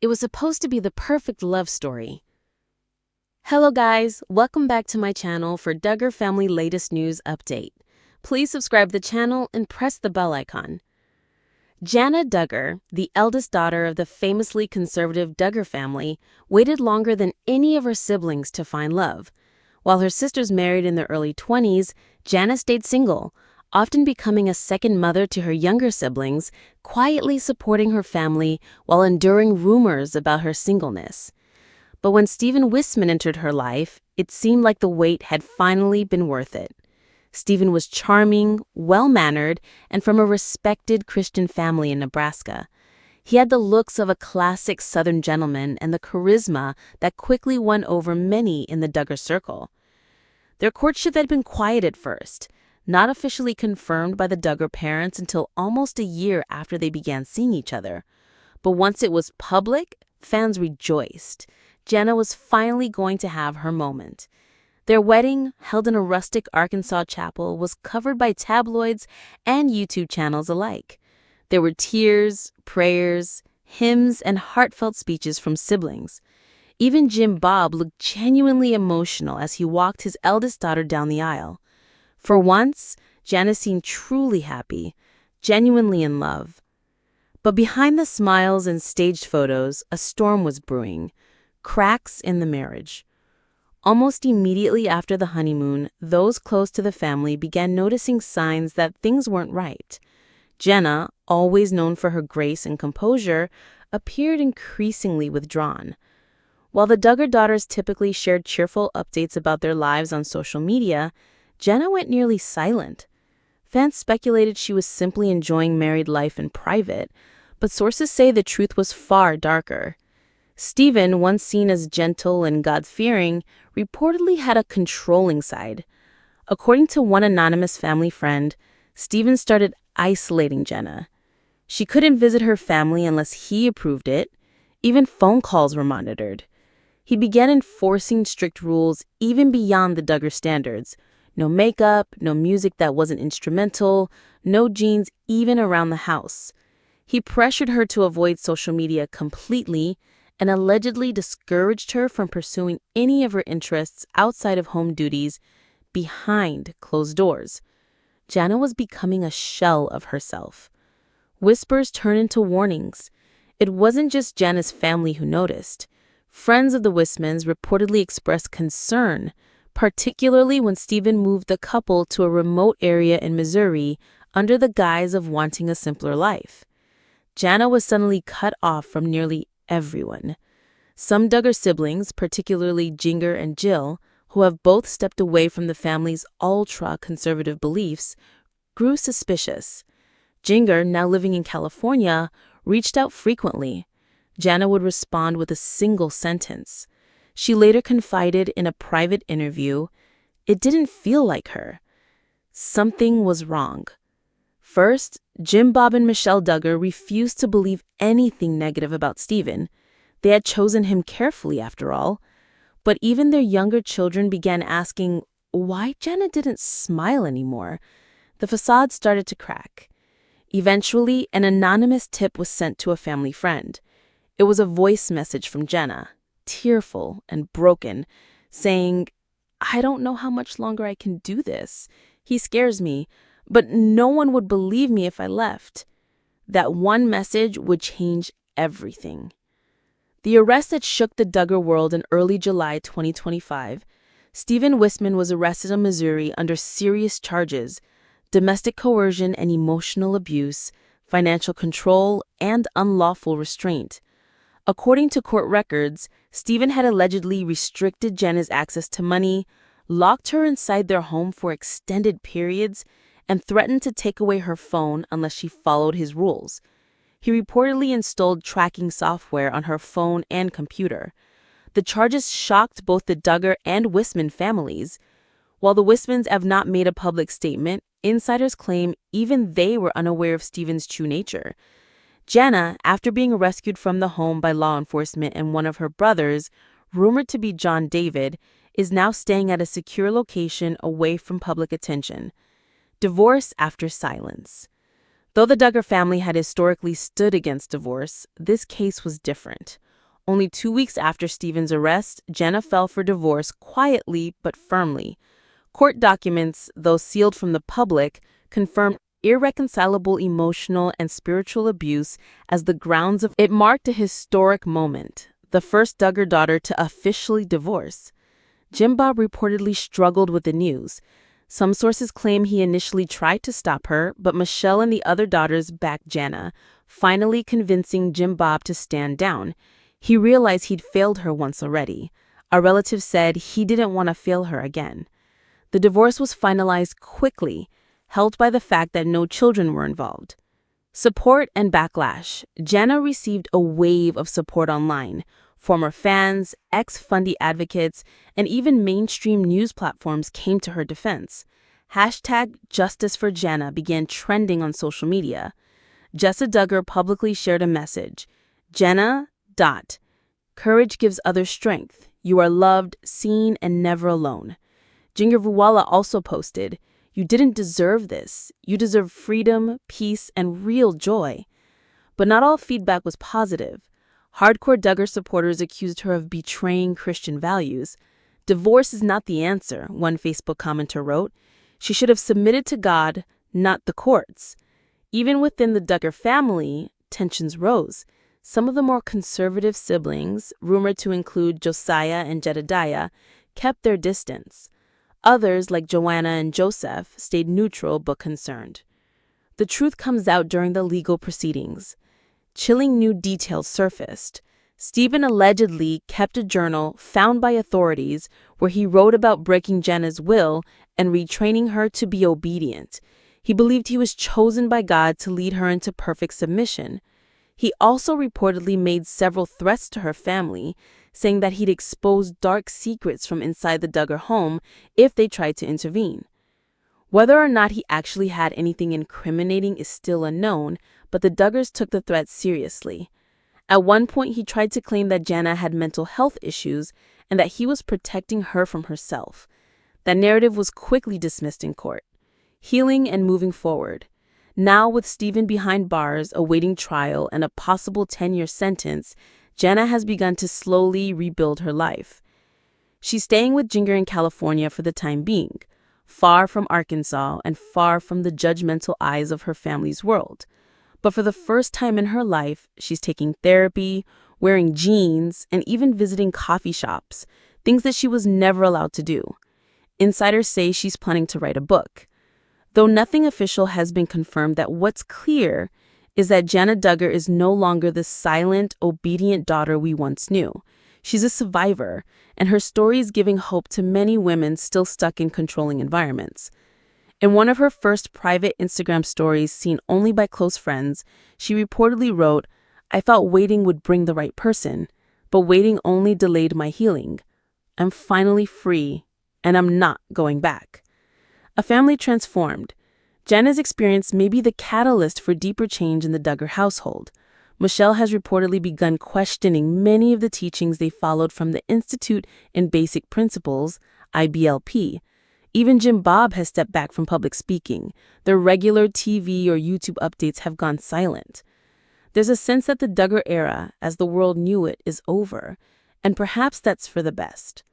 It was supposed to be the perfect love story. Hello guys, welcome back to my channel for Duggar family latest news update. Please subscribe to the channel and press the bell icon. Jana Duggar, the eldest daughter of the famously conservative Duggar family, waited longer than any of her siblings to find love. While her sisters married in their early 20s, Jana stayed single, often becoming a second mother to her younger siblings, quietly supporting her family while enduring rumors about her singleness. But when Wissmann entered her life, it seemed like the wait had finally been worth it. Stephen was charming, well-mannered, and from a respected Christian family in Nebraska. He had the looks of a classic Southern gentleman and the charisma that quickly won over many in the Duggar circle. Their courtship had been quiet at first, not officially confirmed by the Duggar parents until almost a year after they began seeing each other. But once it was public, fans rejoiced. Jana was finally going to have her moment. Their wedding, held in a rustic Arkansas chapel, was covered by tabloids and YouTube channels alike. There were tears, prayers, hymns, and heartfelt speeches from siblings. Even Jim Bob looked genuinely emotional as he walked his eldest daughter down the aisle. For once, Jana seemed truly happy, genuinely in love. But behind the smiles and staged photos, a storm was brewing. Cracks in the marriage. Almost immediately after the honeymoon, those close to the family began noticing signs that things weren't right. Jana, always known for her grace and composure, appeared increasingly withdrawn. While the Duggar daughters typically shared cheerful updates about their lives on social media, Jana went nearly silent. Fans speculated she was simply enjoying married life in private, but sources say the truth was far darker. Stephen, once seen as gentle and God-fearing, reportedly had a controlling side. According to one anonymous family friend, Stephen started isolating Jana. She couldn't visit her family unless he approved it. Even phone calls were monitored. He began enforcing strict rules even beyond the Duggar standards. No makeup, no music that wasn't instrumental, no jeans even around the house. He pressured her to avoid social media completely and allegedly discouraged her from pursuing any of her interests outside of home duties behind closed doors. Jana was becoming a shell of herself. Whispers turned into warnings. It wasn't just Jana's family who noticed. Friends of the Wissmanns reportedly expressed concern, particularly when Stephen moved the couple to a remote area in Missouri under the guise of wanting a simpler life. Jana was suddenly cut off from nearly everyone. Some Duggar siblings, particularly Jinger and Jill, who have both stepped away from the family's ultra-conservative beliefs, grew suspicious. Jinger, now living in California, reached out frequently. Jana would respond with a single sentence. She later confided in a private interview, "It didn't feel like her." Something was wrong. First, Jim Bob and Michelle Duggar refused to believe anything negative about Stephen. They had chosen him carefully, after all. But even their younger children began asking why Jana didn't smile anymore. The facade started to crack. Eventually, an anonymous tip was sent to a family friend. It was a voice message from Jana, tearful and broken, saying, "I don't know how much longer I can do this. He scares me. But no one would believe me if I left." That one message would change everything. The arrest that shook the Duggar world in early July 2025, Stephen Wissmann was arrested in Missouri under serious charges: domestic coercion and emotional abuse, financial control, and unlawful restraint. According to court records, Stephen had allegedly restricted Jana's access to money, locked her inside their home for extended periods, and threatened to take away her phone unless she followed his rules. He reportedly installed tracking software on her phone and computer. The charges shocked both the Duggar and Wissmann families. While the Wissmanns have not made a public statement, insiders claim even they were unaware of Stephen's true nature. Jana, after being rescued from the home by law enforcement and one of her brothers, rumored to be John David, is now staying at a secure location away from public attention. Divorce after silence. Though the Duggar family had historically stood against divorce, this case was different. Only 2 weeks after Stephen's arrest, Jana filed for divorce quietly but firmly. Court documents, though sealed from the public, confirmed irreconcilable emotional and spiritual abuse as the grounds of it. Marked a historic moment, the first Duggar daughter to officially divorce. Jim Bob reportedly struggled with the news. Some sources claim he initially tried to stop her, but Michelle and the other daughters backed Jana, finally convincing Jim Bob to stand down. He realized he'd failed her once already. A relative said he didn't want to fail her again. The divorce was finalized quickly, helped by the fact that no children were involved. Support and backlash. Jana received a wave of support online. Former fans, ex-Fundy advocates, and even mainstream news platforms came to her defense. #JusticeForJana began trending on social media. Jessa Duggar publicly shared a message. Jana. Courage gives others strength. You are loved, seen, and never alone. Jinger Vuwala also posted, you didn't deserve this. You deserve freedom, peace, and real joy. But not all feedback was positive. Hardcore Duggar supporters accused her of betraying Christian values. Divorce is not the answer, one Facebook commenter wrote. She should have submitted to God, not the courts. Even within the Duggar family, tensions rose. Some of the more conservative siblings, rumored to include Josiah and Jedediah, kept their distance. Others, like Joanna and Joseph, stayed neutral but concerned. The truth comes out during the legal proceedings. Chilling new details surfaced. Stephen allegedly kept a journal found by authorities where he wrote about breaking Jana's will and retraining her to be obedient. He believed he was chosen by God to lead her into perfect submission. He also reportedly made several threats to her family, saying that he'd expose dark secrets from inside the Duggar home if they tried to intervene. Whether or not he actually had anything incriminating is still unknown, but the Duggars took the threat seriously. At one point, he tried to claim that Jana had mental health issues and that he was protecting her from herself. That narrative was quickly dismissed in court. Healing and moving forward. Now, with Stephen behind bars, awaiting trial and a possible 10-year sentence, Jana has begun to slowly rebuild her life. She's staying with Jinger in California for the time being, far from Arkansas and far from the judgmental eyes of her family's world. But for the first time in her life, she's taking therapy, wearing jeans, and even visiting coffee shops, things that she was never allowed to do. Insiders say she's planning to write a book. Though nothing official has been confirmed, that what's clear is that Jana Duggar is no longer the silent, obedient daughter we once knew. She's a survivor, and her story is giving hope to many women still stuck in controlling environments. In one of her first private Instagram stories seen only by close friends, she reportedly wrote, I thought waiting would bring the right person, but waiting only delayed my healing. I'm finally free, and I'm not going back. A family transformed. Jana's experience may be the catalyst for deeper change in the Duggar household. Michelle has reportedly begun questioning many of the teachings they followed from the Institute in Basic Principles, IBLP. Even Jim Bob has stepped back from public speaking. Their regular TV or YouTube updates have gone silent. There's a sense that the Duggar era, as the world knew it, is over, and perhaps that's for the best.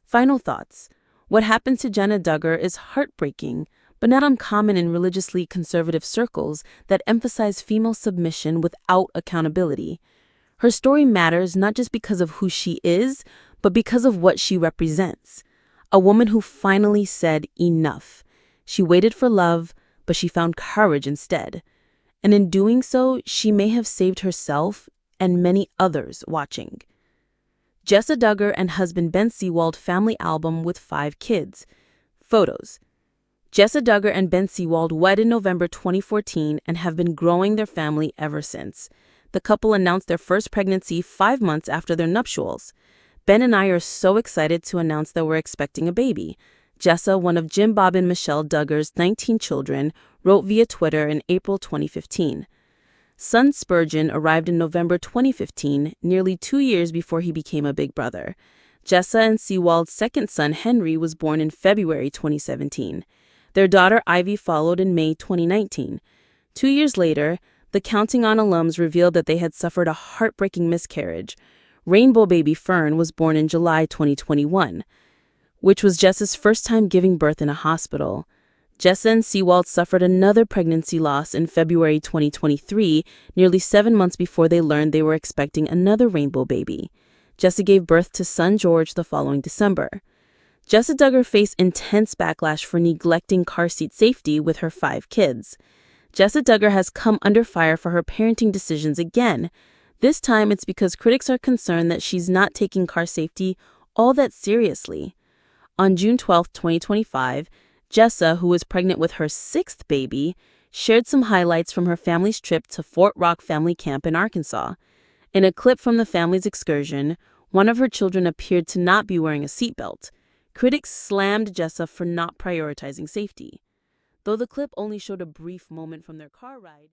Final thoughts. What happened to Jana Duggar is heartbreaking, but not uncommon in religiously conservative circles that emphasize female submission without accountability. Her story matters not just because of who she is, but because of what she represents. A woman who finally said enough. She waited for love, but she found courage instead. And in doing so, she may have saved herself and many others watching. Jessa Duggar and husband Ben Seawald family album with 5 kids. Photos. Jessa Duggar and Ben Seawald wed in November 2014 and have been growing their family ever since. The couple announced their first pregnancy 5 months after their nuptials. Ben and I are so excited to announce that we're expecting a baby. Jessa, one of Jim Bob and Michelle Duggar's 19 children, wrote via Twitter in April 2015. Son Spurgeon arrived in November 2015, nearly 2 years before he became a big brother. Jessa and Seawald's second son, Henry, was born in February 2017. Their daughter, Ivy, followed in May 2019. 2 years later, the Counting On alums revealed that they had suffered a heartbreaking miscarriage. Rainbow baby Fern was born in July 2021, which was Jessa's first time giving birth in a hospital. Jessa and Seawald suffered another pregnancy loss in February 2023, nearly 7 months before they learned they were expecting another rainbow baby. Jessa gave birth to son George the following December. Jessa Duggar faced intense backlash for neglecting car seat safety with her 5 kids. Jessa Duggar has come under fire for her parenting decisions again. This time it's because critics are concerned that she's not taking car safety all that seriously. On June 12, 2025, Jessa, who was pregnant with her 6th baby, shared some highlights from her family's trip to Fort Rock Family Camp in Arkansas. In a clip from the family's excursion, one of her children appeared to not be wearing a seatbelt. Critics slammed Jessa for not prioritizing safety. Though the clip only showed a brief moment from their car ride,